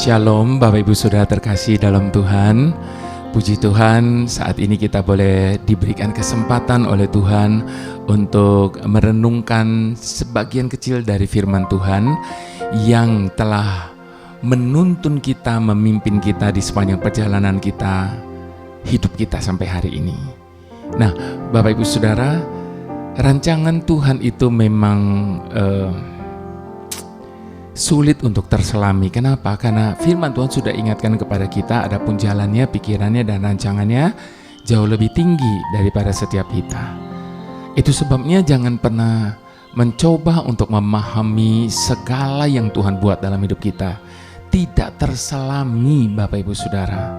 Shalom Bapak Ibu Saudara terkasih dalam Tuhan. Puji Tuhan, saat ini kita boleh diberikan kesempatan oleh Tuhan untuk merenungkan sebagian kecil dari firman Tuhan yang telah menuntun kita, memimpin kita di sepanjang perjalanan kita, hidup kita sampai hari ini. Nah, Bapak Ibu Saudara, rancangan Tuhan itu memang sulit untuk terselami. Kenapa? Karena firman Tuhan sudah ingatkan kepada kita, adapun jalannya, pikirannya, dan rancangannya jauh lebih tinggi daripada setiap kita. Itu sebabnya jangan pernah mencoba untuk memahami segala yang Tuhan buat dalam hidup kita. Tidak terselami, Bapak Ibu Saudara.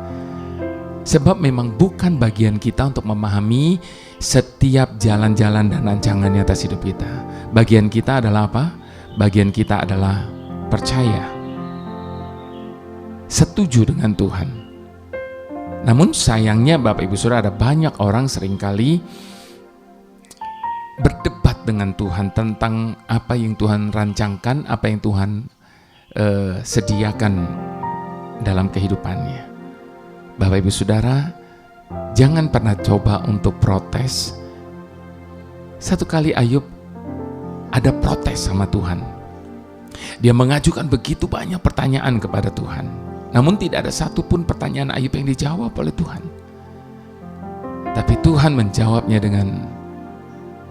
Sebab memang bukan bagian kita untuk memahami setiap jalan-jalan dan rancangannya atas hidup kita. Bagian kita adalah apa? Bagian kita adalah percaya, setuju dengan Tuhan. Namun sayangnya Bapak Ibu Saudara, ada banyak orang seringkali berdebat dengan Tuhan tentang apa yang Tuhan rancangkan, apa yang Tuhan sediakan dalam kehidupannya. Bapak Ibu Saudara, jangan pernah coba untuk protes. Satu kali Ayub ada protes sama Tuhan. Dia mengajukan begitu banyak pertanyaan kepada Tuhan. Namun tidak ada satupun pertanyaan Ayub yang dijawab oleh Tuhan. Tapi Tuhan menjawabnya dengan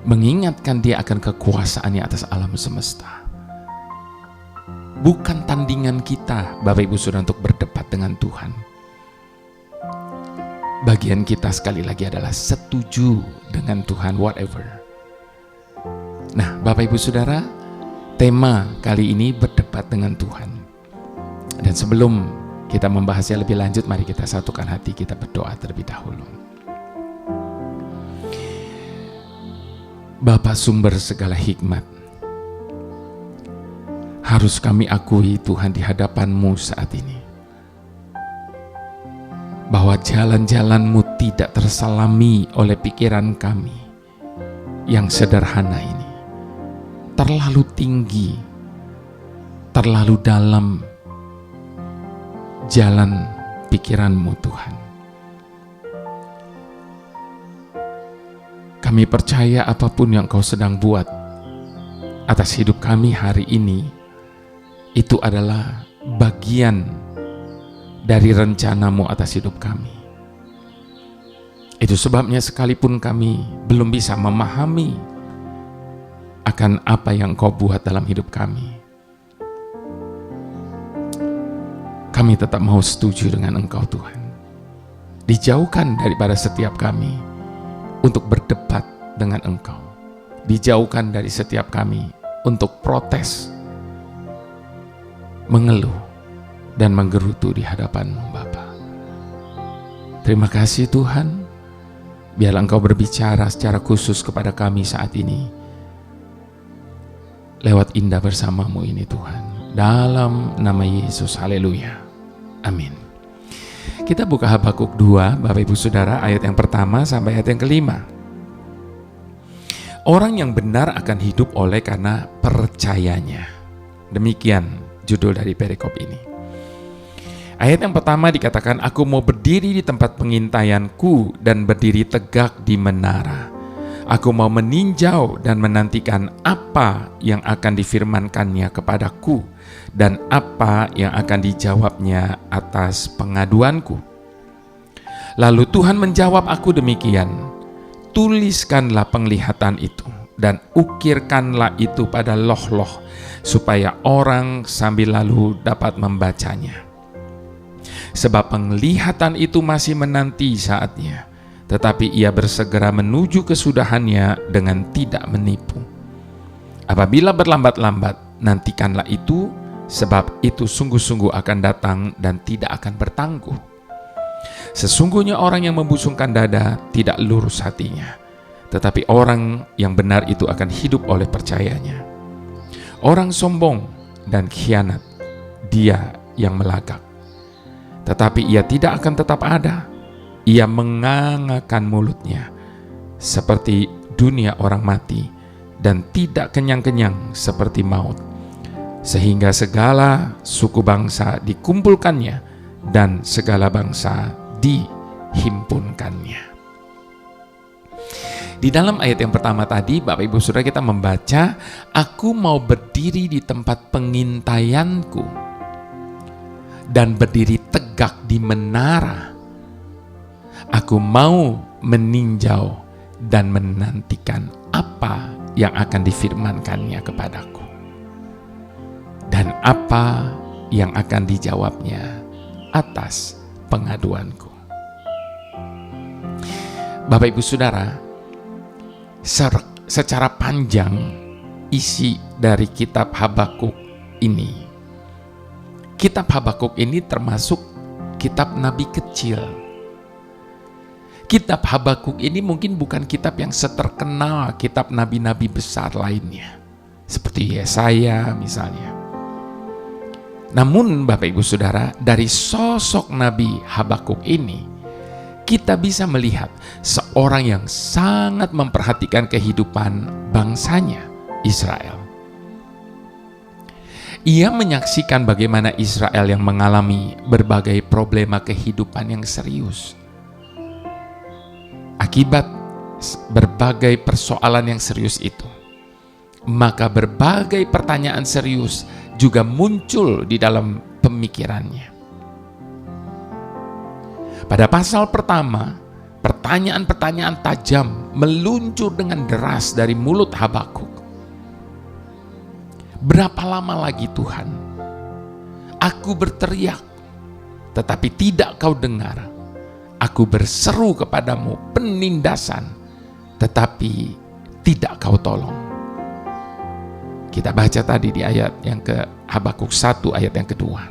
mengingatkan dia akan kekuasaannya atas alam semesta. Bukan tandingan kita, Bapak Ibu Saudara, untuk berdebat dengan Tuhan. Bagian kita sekali lagi adalah setuju dengan Tuhan, whatever. Nah, Bapak Ibu Saudara, tema kali ini berdebat dengan Tuhan. Dan sebelum kita membahasnya lebih lanjut, mari kita satukan hati, kita berdoa terlebih dahulu. Bapa sumber segala hikmat, harus kami akui Tuhan di hadapan-Mu saat ini, bahwa jalan-jalan-Mu tidak terselami oleh pikiran kami yang sederhana ini. Terlalu tinggi, terlalu dalam jalan pikiran-Mu Tuhan. Kami percaya apapun yang Kau sedang buat atas hidup kami hari ini, itu adalah bagian dari rencana-Mu atas hidup kami. Itu sebabnya sekalipun kami belum bisa memahami akan apa yang Kau buat dalam hidup kami, kami tetap mau setuju dengan Engkau Tuhan. Dijauhkan daripada setiap kami untuk berdebat dengan Engkau. Dijauhkan dari setiap kami untuk protes, mengeluh, dan menggerutu di hadapan-Mu Bapa. Terima kasih Tuhan, biarlah Engkau berbicara secara khusus kepada kami saat ini, lewat indah bersama-Mu ini Tuhan. Dalam nama Yesus, haleluya, amin. Kita buka Habakuk 2, Bapak Ibu Saudara, ayat yang pertama sampai ayat yang kelima. Orang yang benar akan hidup oleh karena percayanya. Demikian judul dari perikop ini. Ayat yang pertama dikatakan, aku mau berdiri di tempat pengintaianku dan berdiri tegak di menara. Aku mau meninjau dan menantikan apa yang akan difirmankannya kepadaku dan apa yang akan dijawabnya atas pengaduanku. Lalu Tuhan menjawab aku demikian, tuliskanlah penglihatan itu dan ukirkanlah itu pada loh-loh supaya orang sambil lalu dapat membacanya. Sebab penglihatan itu masih menanti saatnya, tetapi ia bersegera menuju kesudahannya dengan tidak menipu. Apabila berlambat-lambat, nantikanlah itu, sebab itu sungguh-sungguh akan datang dan tidak akan bertangguh. Sesungguhnya orang yang membusungkan dada tidak lurus hatinya, tetapi orang yang benar itu akan hidup oleh percayanya. Orang sombong dan khianat, dia yang melagak, tetapi ia tidak akan tetap ada. Ia mengangakan mulutnya seperti dunia orang mati dan tidak kenyang-kenyang seperti maut. sehingga segala suku bangsa dikumpulkannya dan segala bangsa dihimpunkannya. Di dalam ayat yang pertama tadi, Bapak Ibu Saudara, kita membaca, aku mau berdiri di tempat pengintaianku dan berdiri tegak di menara. Aku mau meninjau dan menantikan apa yang akan difirmankannya kepadaku dan apa yang akan dijawabnya atas pengaduanku. Bapak Ibu Saudara, secara panjang isi dari kitab Habakuk ini, kitab Habakuk ini termasuk kitab nabi kecil. Kitab Habakuk ini mungkin bukan kitab yang seterkenal kitab nabi-nabi besar lainnya, seperti Yesaya misalnya. Namun Bapak Ibu Saudara, dari sosok Nabi Habakuk ini, kita bisa melihat seorang yang sangat memperhatikan kehidupan bangsanya, Israel. Ia menyaksikan bagaimana Israel yang mengalami berbagai problema kehidupan yang serius. Akibat berbagai persoalan yang serius itu, maka berbagai pertanyaan serius juga muncul di dalam pemikirannya. Pada pasal pertama, pertanyaan-pertanyaan tajam meluncur dengan deras dari mulut Habakuk. Berapa lama lagi Tuhan? Aku berteriak, tetapi tidak kau dengar. Aku berseru kepadamu penindasan, tetapi tidak kau tolong. Kita baca tadi di ayat yang ke Habakuk 1 ayat yang kedua.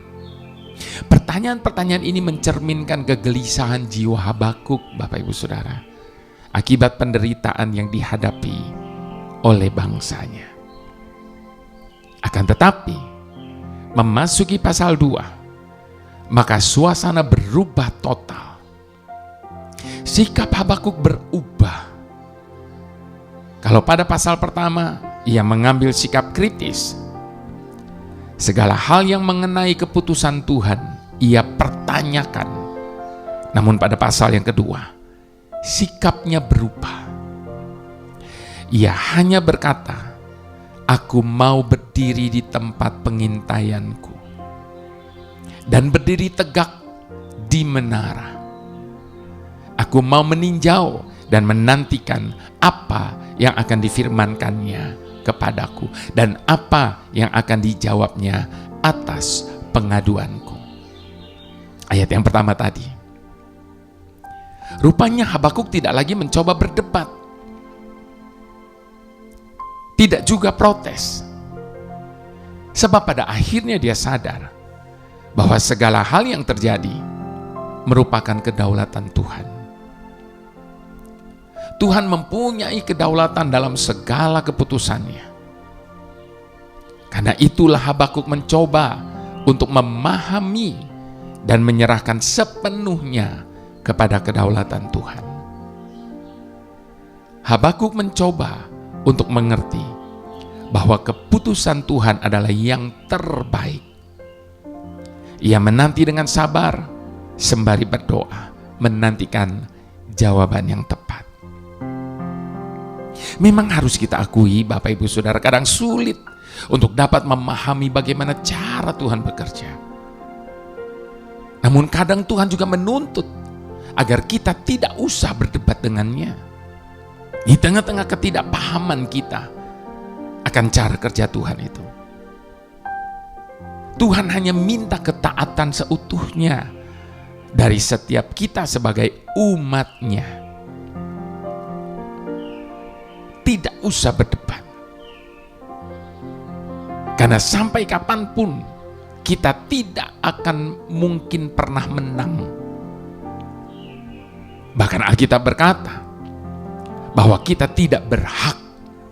Pertanyaan-pertanyaan ini mencerminkan kegelisahan jiwa Habakuk, Bapak Ibu Saudara, akibat penderitaan yang dihadapi oleh bangsanya. Akan tetapi, memasuki pasal 2, maka suasana berubah total. Sikap Habakuk berubah. Kalau pada pasal pertama, ia mengambil sikap kritis. Segala hal yang mengenai keputusan Tuhan, ia pertanyakan. Namun pada pasal yang kedua, sikapnya berubah. Ia hanya berkata, aku mau berdiri di tempat pengintaianku dan berdiri tegak di menara. Aku mau meninjau dan menantikan apa yang akan difirmankannya kepadaku dan apa yang akan dijawabnya atas pengaduanku. Ayat yang pertama tadi. Rupanya Habakuk tidak lagi mencoba berdebat. Tidak juga protes. Sebab pada akhirnya dia sadar bahwa segala hal yang terjadi merupakan kedaulatan Tuhan. Tuhan mempunyai kedaulatan dalam segala keputusannya. Karena itulah Habakuk mencoba untuk memahami dan menyerahkan sepenuhnya kepada kedaulatan Tuhan. Habakuk mencoba untuk mengerti bahwa keputusan Tuhan adalah yang terbaik. Ia menanti dengan sabar sembari berdoa, menantikan jawaban yang tepat. Memang harus kita akui, Bapak Ibu Saudara, kadang sulit untuk dapat memahami bagaimana cara Tuhan bekerja. Namun kadang Tuhan juga menuntut agar kita tidak usah berdebat dengannya. Di tengah-tengah ketidakpahaman kita akan cara kerja Tuhan itu, Tuhan hanya minta ketaatan seutuhnya dari setiap kita sebagai umat-Nya. Tidak usah berdebat. Karena sampai kapanpun kita tidak akan mungkin pernah menang. Bahkan Alkitab berkata bahwa kita tidak berhak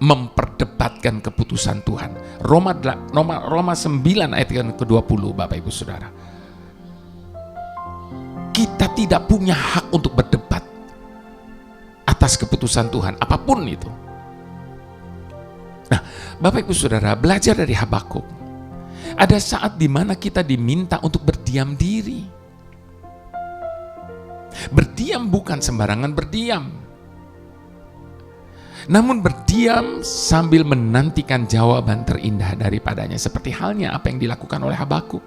memperdebatkan keputusan Tuhan. Roma 9 ayat yang ke-20, Bapak Ibu Saudara. Kita tidak punya hak untuk berdebat atas keputusan Tuhan, apapun itu. Nah, Bapak Ibu Saudara, belajar dari Habakuk. Ada saat di mana kita diminta untuk berdiam diri. Berdiam bukan sembarangan berdiam, namun berdiam sambil menantikan jawaban terindah daripadanya, seperti halnya apa yang dilakukan oleh Habakuk.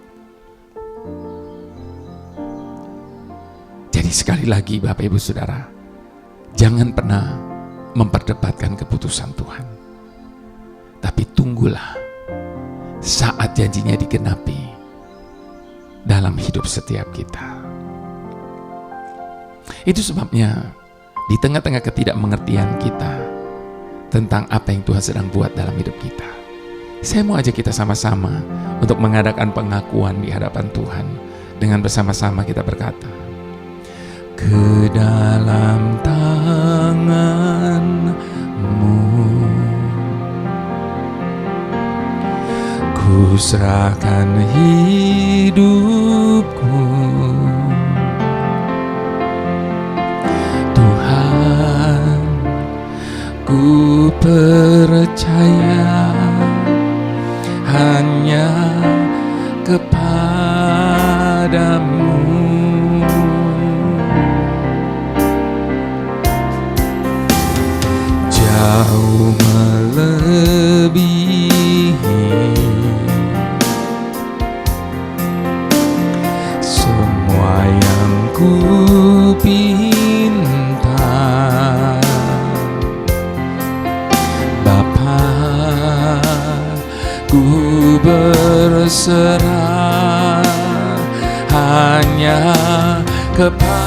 Jadi sekali lagi Bapak Ibu Saudara, jangan pernah memperdebatkan keputusan Tuhan, tapi tunggulah saat janjinya digenapi dalam hidup setiap kita. Itu sebabnya di tengah-tengah ketidakmengertian kita tentang apa yang Tuhan sedang buat dalam hidup kita, saya mau ajak kita sama-sama untuk mengadakan pengakuan di hadapan Tuhan. Dengan bersama-sama kita berkata, ke dalam tangan-Mu ku serahkan hidupku, Tuhan, ku percaya hanya kepadamu. Jauh melebihi semua yang ku pinta, Bapa, ku berserah hanya kepadamu.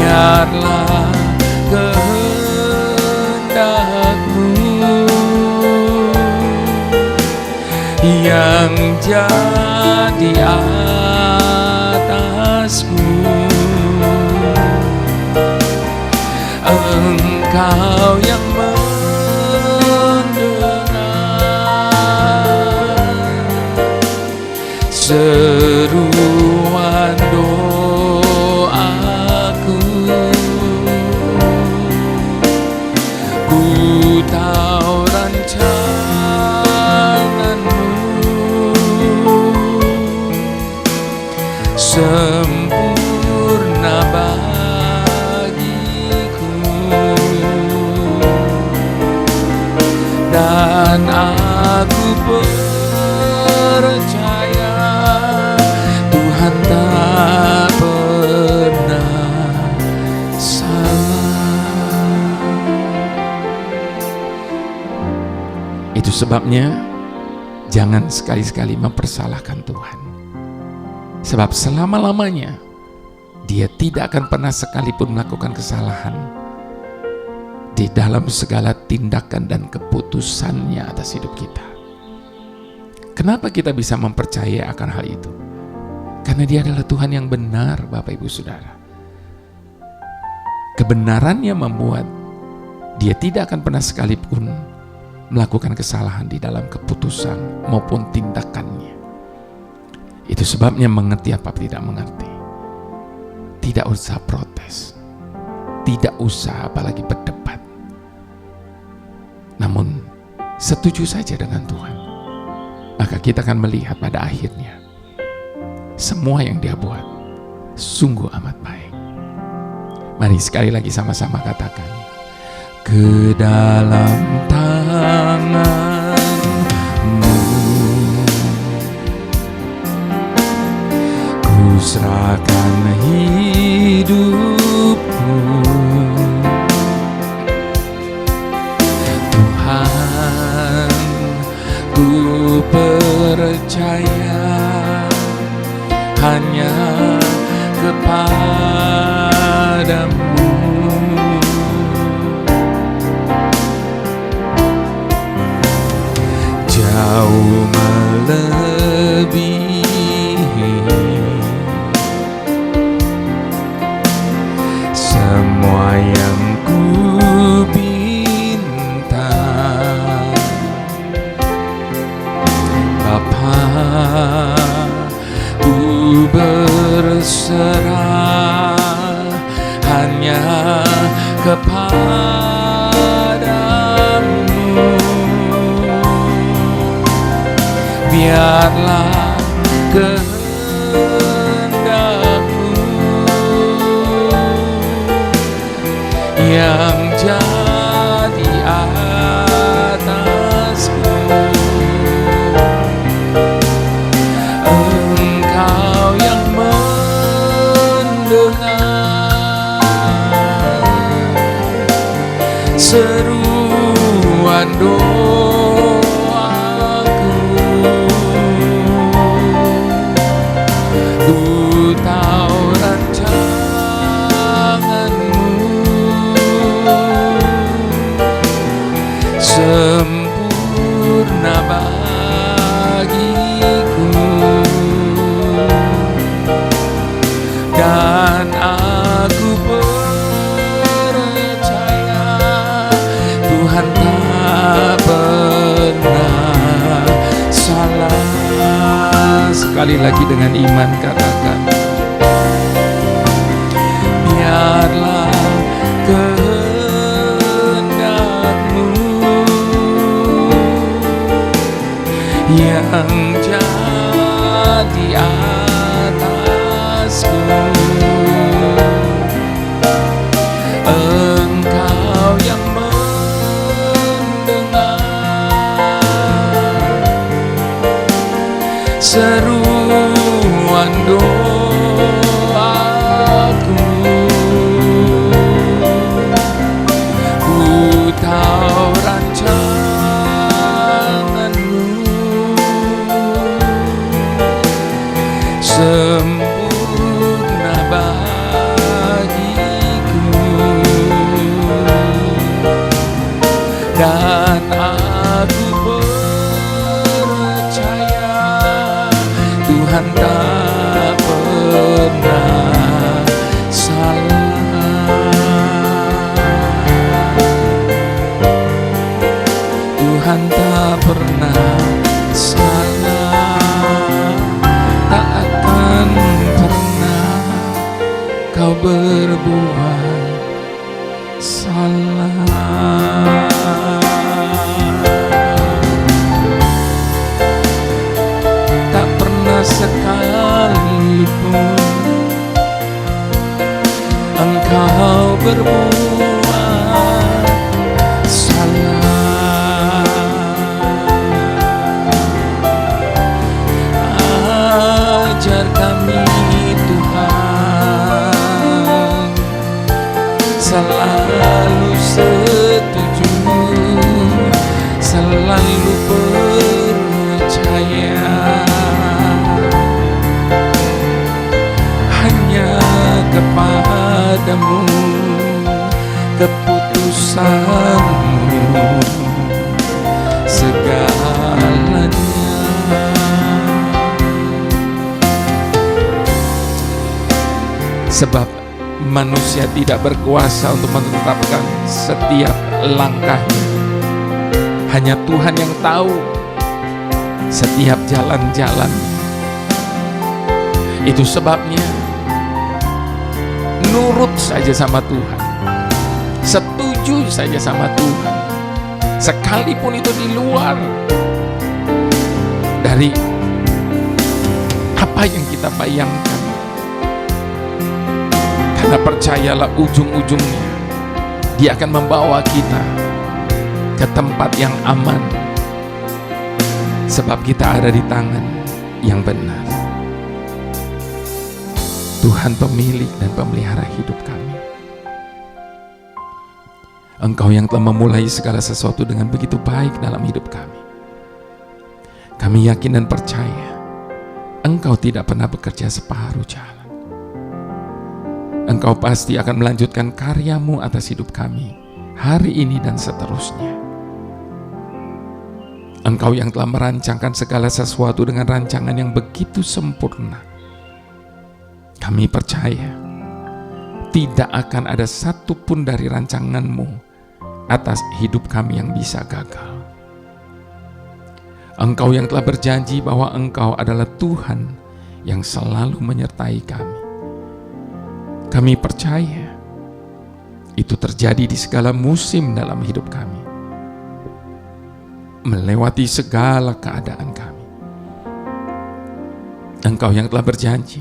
Biarlah kehendak-Mu yang jadi atasku. Engkau yang mendengar seruan doaku. Ku tahu rancangan-Mu sempurna bagiku, dan aku percaya Tuhan tak pernah salah. Itu sebabnya jangan sekali-sekali mempersalahkan Tuhan, sebab selama-lamanya Dia tidak akan pernah sekalipun melakukan kesalahan di dalam segala tindakan dan keputusannya atas hidup kita. Kenapa kita bisa mempercayai akan hal itu? Karena Dia adalah Tuhan yang benar, Bapak Ibu Saudara. Kebenarannya membuat Dia tidak akan pernah sekalipun melakukan kesalahan di dalam keputusan maupun tindakannya. Itu sebabnya mengerti apa tidak mengerti, tidak usah protes, tidak usah apalagi berdebat, namun setuju saja dengan Tuhan. Maka kita akan melihat pada akhirnya semua yang Dia buat sungguh amat baik. Mari sekali lagi sama-sama katakan, ke dalam tangan-Mu ku serahkan hidupku, Tuhan, ku percaya hanya kepadamu. Jauh melebihi semua yang ku pinta, Bapa, ku berserah hanya kepada biarlah kehendak-Mu yang jadi atasku. Engkau yang mendengar seruan doaku. Ku tahu rancangan-Mu sempurna bagiku, dan aku percaya Tuhan tak pernah salah. Sekali lagi dengan iman katakan, biarlah kehendak-Mu yang jadi atasku. Engkau yang mendengar seruan doaku. Ku tahu rancangan-Mu sempurna bagiku, dan aku percaya Tuhan tak pernah salah. Tuhan tak pernah salah, tak akan pernah Kau berbuat salah. Tak pernah sekalipun Engkau berbuat salah. Ajar kami Tuhan selalu setuju, selalu percaya hanya kepadamu keputusan-Mu segalanya. Sebab manusia tidak berkuasa untuk menetapkan setiap langkahnya. Hanya Tuhan yang tahu setiap jalan-jalan. Itu sebabnya nurut saja sama Tuhan, setuju saja sama Tuhan, sekalipun itu di luar dari apa yang kita bayangkan. Karena percayalah, ujung-ujungnya Dia akan membawa kita ke tempat yang aman, sebab kita ada di tangan yang benar. Tuhan pemilik dan pemelihara hidup kami. Engkau yang telah memulai segala sesuatu dengan begitu baik dalam hidup kami. Kami yakin dan percaya Engkau tidak pernah bekerja separuh jalan. Engkau pasti akan melanjutkan karya-Mu atas hidup kami hari ini dan seterusnya. Engkau yang telah merancangkan segala sesuatu dengan rancangan yang begitu sempurna. Kami percaya tidak akan ada satupun dari rancangan-Mu atas hidup kami yang bisa gagal. Engkau yang telah berjanji bahwa Engkau adalah Tuhan yang selalu menyertai kami. Kami percaya itu terjadi di segala musim dalam hidup kami, melewati segala keadaan kami. Engkau yang telah berjanji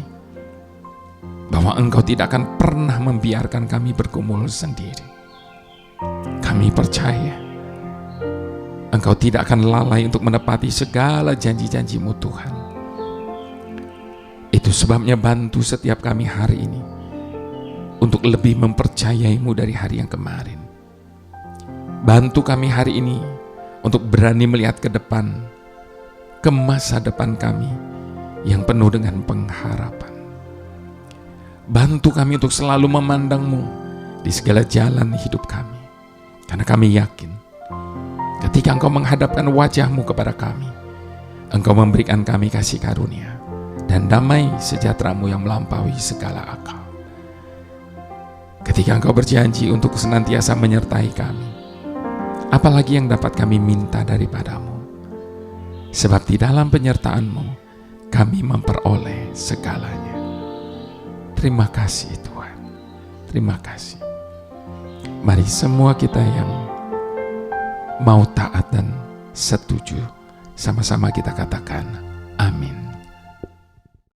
bahwa Engkau tidak akan pernah membiarkan kami bergumul sendiri. Kami percaya Engkau tidak akan lalai untuk menepati segala janji-janji-Mu Tuhan. Itu sebabnya bantu setiap kami hari ini untuk lebih mempercayai-Mu dari hari yang kemarin. Bantu kami hari ini untuk berani melihat ke depan, ke masa depan kami yang penuh dengan pengharapan. Bantu kami untuk selalu memandang-Mu di segala jalan hidup kami. Karena kami yakin ketika Engkau menghadapkan wajah-Mu kepada kami, Engkau memberikan kami kasih karunia dan damai sejahtera-Mu yang melampaui segala akal. Ketika Engkau berjanji untuk senantiasa menyertai kami, apalagi yang dapat kami minta daripada-Mu? Sebab di dalam penyertaan-Mu kami memperoleh segalanya. Terima kasih Tuhan, terima kasih. Mari semua kita yang mau taat dan setuju, sama-sama kita katakan amin.